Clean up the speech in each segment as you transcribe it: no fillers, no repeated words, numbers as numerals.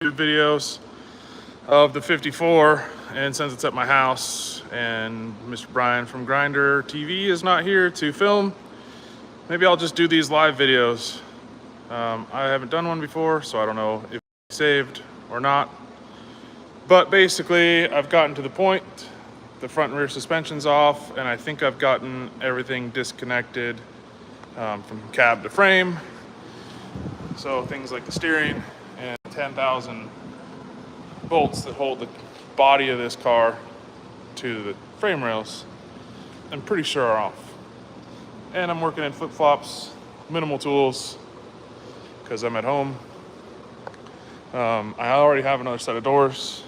videos of the 54, and since it's at my house and Mr. Brian from Grinder TV is not here to film, maybe I'll just do these live videos. I haven't done one before, so I don't know if it's saved or not. But basically, I've gotten to the point. The front and rear suspension's off, and I think I've gotten everything disconnected from cab to frame. So things like the steering and 10,000 bolts that hold the body of this car to the frame rails, I'm pretty sure are off. And I'm working in flip-flops, minimal tools, because I'm at home. I already have another set of doors.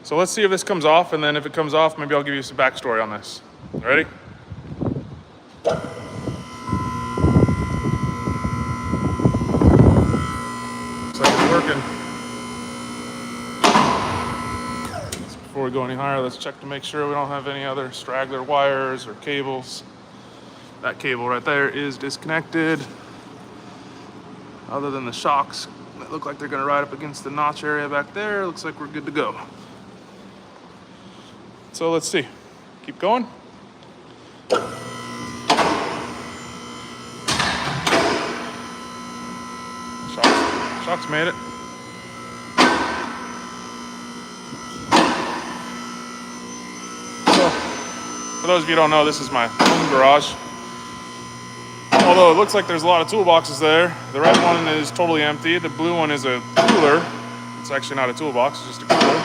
So let's see if this comes off, and then if it comes off, maybe I'll give you some backstory on this. Ready? Looks like it's working. Before we go any higher, let's check to make sure we don't have any other straggler wires or cables. That cable right there is disconnected. Other than the shocks that look like they're gonna ride up against the notch area back there, looks like we're good to go. So let's see. Keep going. Shocks made it. So, for those of you who don't know, this is my home garage. Although it looks like there's a lot of toolboxes there. The red one is totally empty. The blue one is a cooler. It's actually not a toolbox, it's just a cooler.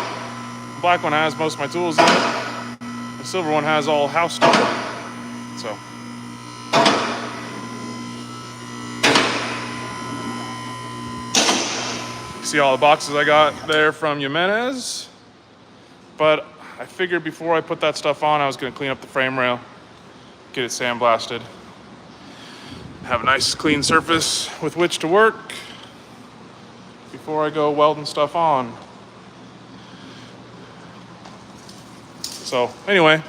The black one has most of my tools in it. The silver one has all house stuff in it. So. See all the boxes I got there from Jimenez. But I figured before I put that stuff on, I was gonna clean up the frame rail, get it sandblasted, have a nice clean surface with which to work before I go welding stuff on. So anyway,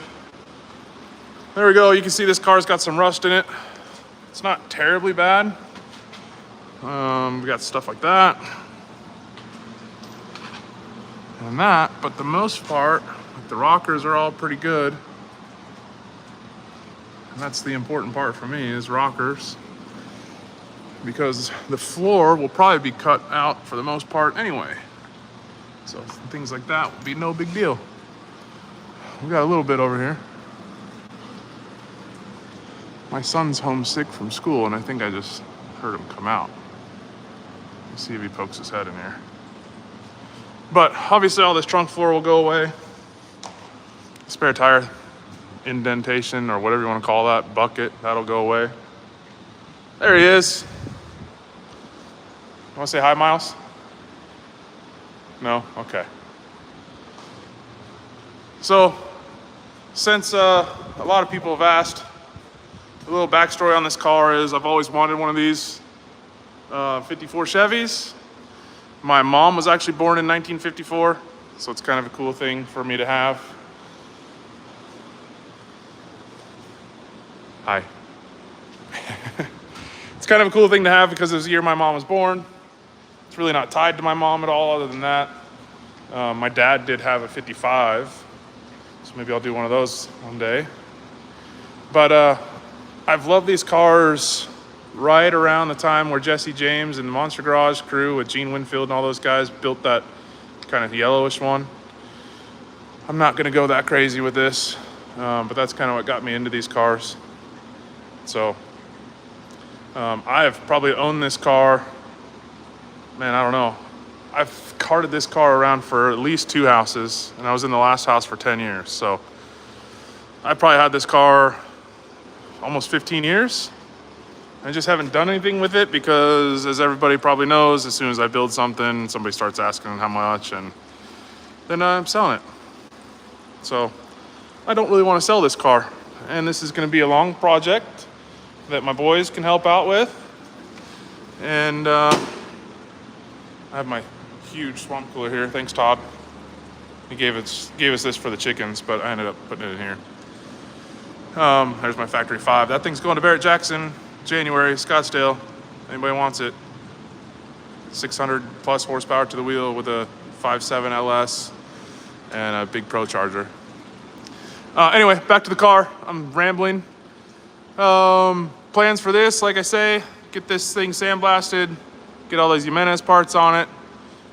there we go. You can see this car's got some rust in it. It's not terribly bad. We got stuff like that and that, but the most part, the rockers are all pretty good. And that's the important part for me, is rockers, because the floor will probably be cut out for the most part anyway. So things like that would be no big deal. We got a little bit over here. My son's homesick from school, and I think I just heard him come out. Let's see if he pokes his head in here. But obviously all this trunk floor will go away. Spare tire indentation, or whatever you want to call that, bucket, that'll go away. There he is. You want to say hi, Miles? No? Okay. So, since a lot of people have asked, a little backstory on this car is I've always wanted one of these 54 Chevys. My mom was actually born in 1954, so it's kind of a cool thing for me to have. Hi. It's kind of a cool thing to have because it was the year my mom was born. It's really not tied to my mom at all other than that. My dad did have a 55, so maybe I'll do one of those one day. But I've loved these cars right around the time where Jesse James and the Monster Garage crew with Gene Winfield and all those guys built that kind of yellowish one. I'm not gonna go that crazy with this, but that's kind of what got me into these cars. So I have probably owned this car, man, I don't know. I've carted this car around for at least 2 houses, and I was in the last house for 10 years. So I probably had this car almost 15 years. I just haven't done anything with it because, as everybody probably knows, as soon as I build something, somebody starts asking how much, and then I'm selling it. So I don't really want to sell this car. And this is going to be a long project that my boys can help out with. And I have my huge swamp cooler here. Thanks, Todd. He gave us this for the chickens, but I ended up putting it in here. There's my Factory 5. That thing's going to Barrett Jackson, January, Scottsdale. Anybody wants it? 600 plus horsepower to the wheel with a 5.7 LS and a big Pro Charger. Anyway, back to the car. I'm rambling. Plans for this, like I say, get this thing sandblasted, get all those Jimenez parts on it,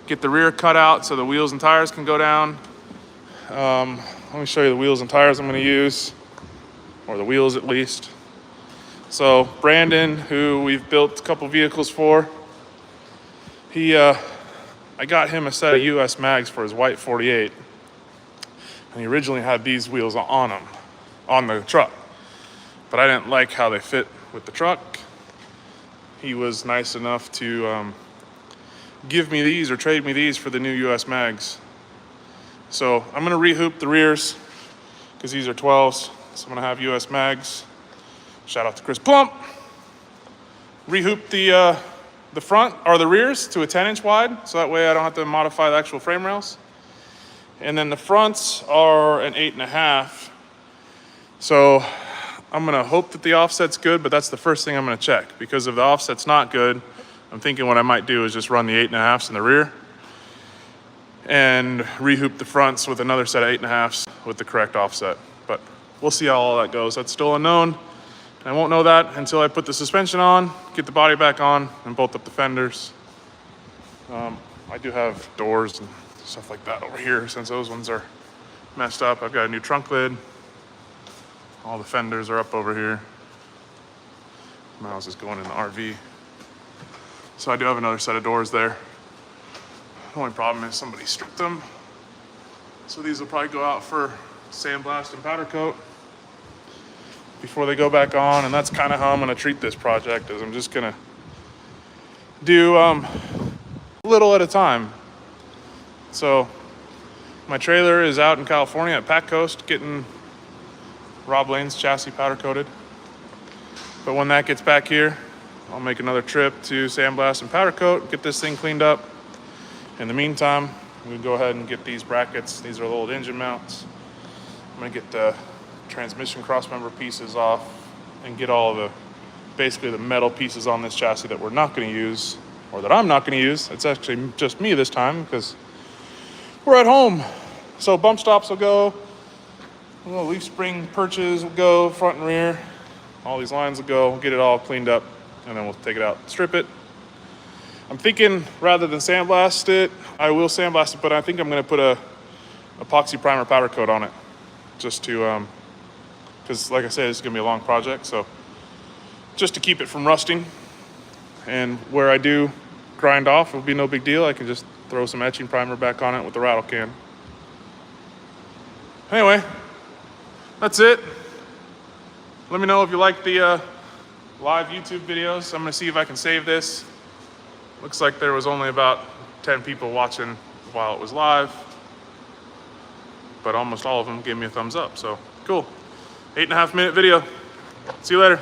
get the rear cut out so the wheels and tires can go down. Let me show you the wheels and tires I'm going to use, or the wheels at least. So Brandon, who we've built a couple vehicles for, I got him a set of US mags for his white 48. And he originally had these wheels on them, on the truck. But I didn't like how they fit with the truck. He was nice enough to give me these or trade me these for the new US mags. So I'm gonna rehoop the rears because these are 12s. So I'm gonna have US mags. Shout out to Chris Plump. Rehoop the front or the rears to a 10-inch wide, so that way I don't have to modify the actual frame rails. And then the fronts are an 8.5. So I'm gonna hope that the offset's good, but that's the first thing I'm gonna check, because if the offset's not good, I'm thinking what I might do is just run the 8.5s in the rear and rehoop the fronts with another set of 8.5s with the correct offset. But we'll see how all that goes. That's still unknown. I won't know that until I put the suspension on, get the body back on, and bolt up the fenders. I do have doors and stuff like that over here since those ones are messed up. I've got a new trunk lid. All the fenders are up over here. Miles is going in the RV. So I do have another set of doors there. The only problem is somebody stripped them. So these will probably go out for sandblast and powder coat before they go back on, and that's kind of how I'm going to treat this project. Is I'm just going to do a little at a time. So my trailer is out in California at Pack Coast getting Rob Lane's chassis powder coated. But when that gets back here, I'll make another trip to sandblast and powder coat, get this thing cleaned up. In the meantime, we can go ahead and get these brackets. These are the old engine mounts. I'm going to get the transmission crossmember pieces off and get all of the, basically the metal pieces on this chassis that we're not going to use, or that I'm not going to use. It's actually just me this time because we're at home. So bump stops will go, little leaf spring perches will go, front and rear. All these lines will go, get it all cleaned up, and then we'll take it out, strip it. I'm thinking rather than sandblast it, I will sandblast it, but I think I'm going to put a epoxy primer powder coat on it, just to because like I said, it's gonna be a long project, so just to keep it from rusting. And where I do grind off, it'll be no big deal. I can just throw some etching primer back on it with the rattle can. Anyway, that's it. Let me know if you like the live YouTube videos. I'm gonna see if I can save this. Looks like there was only about 10 people watching while it was live, but almost all of them gave me a thumbs up, so cool. 8.5 minute video. See you later.